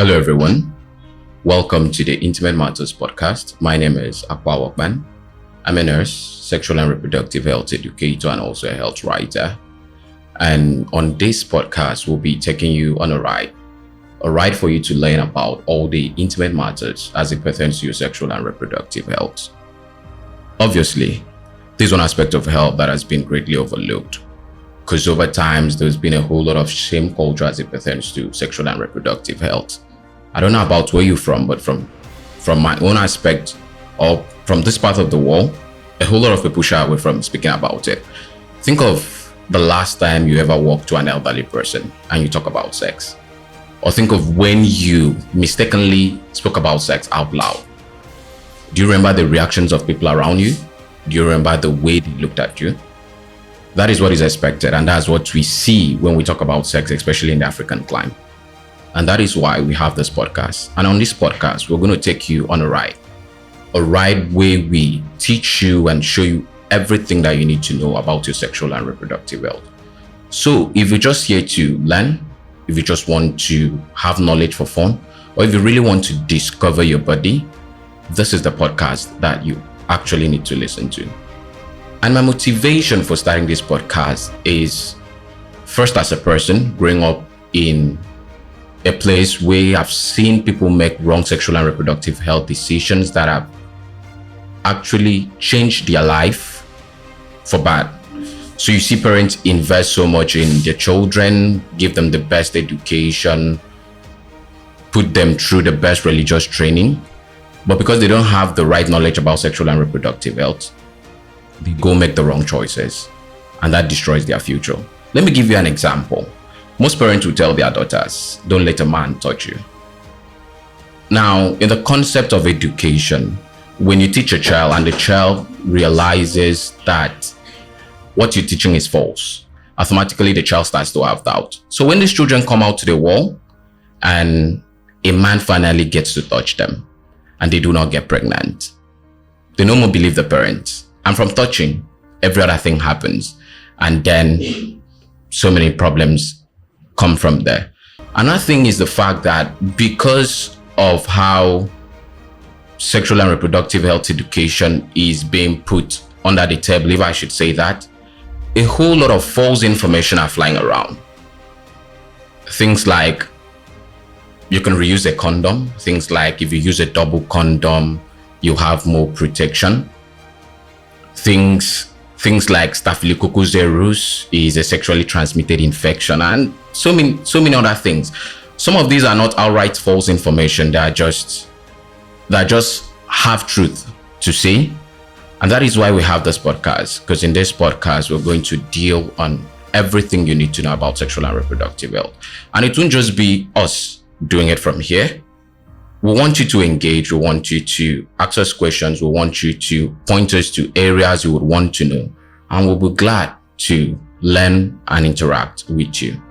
Hello, everyone. Welcome to the Intimate Matters podcast. My name is Akwaowo Akpan. I'm a nurse, sexual and reproductive health educator, and also a health writer. And on this podcast, we'll be taking you on a ride for you to learn about all the intimate matters as it pertains to your sexual and reproductive health. Obviously, this is one aspect of health that has been greatly overlooked, because over time, there's been a whole lot of shame culture as it pertains to sexual and reproductive health. I don't know about where you're from, but from my own aspect, or from this part of the world, a whole lot of people shy away from speaking about it. Think of the last time you ever walked to an elderly person and you talk about sex. Or think of when you mistakenly spoke about sex out loud. Do you remember the reactions of people around you? Do you remember the way they looked at you? That is what is expected, and that's what we see when we talk about sex, especially in the African climate. And that is why we have this podcast. And on this podcast, we're going to take you on a ride where we teach you and show you everything that you need to know about your sexual and reproductive health. So if you're just here to learn, if you just want to have knowledge for fun, or if you really want to discover your body, this is the podcast that you actually need to listen to. And my motivation for starting this podcast is, first, as a person growing up in a place where I've seen people make wrong sexual and reproductive health decisions that have actually changed their life for bad. So you see parents invest so much in their children, give them the best education, put them through the best religious training, but because they don't have the right knowledge about sexual and reproductive health, they go make the wrong choices, and that destroys their future. Let me give you an example. Most parents will tell their daughters, don't let a man touch you. Now, in the concept of education, when you teach a child and the child realizes that what you're teaching is false, automatically the child starts to have doubt. So when these children come out to the world and a man finally gets to touch them and they do not get pregnant, they no more believe the parents. And from touching, every other thing happens. And then so many problems come from there. Another thing is the fact that because of how sexual and reproductive health education is being put under the table, if I should say that, a whole lot of false information are flying around. Things like you can reuse a condom, things like if you use a double condom, you have more protection. Things like Staphylococcus aureus is a sexually transmitted infection, and so many other things. Some of these are not outright false information. That just have truth to say. And that is why we have this podcast, because in this podcast, we're going to deal on everything you need to know about sexual and reproductive health. And it won't just be us doing it from here. We want you to engage. We want you to ask us questions. We want you to point us to areas you would want to know. And we'll be glad to learn and interact with you.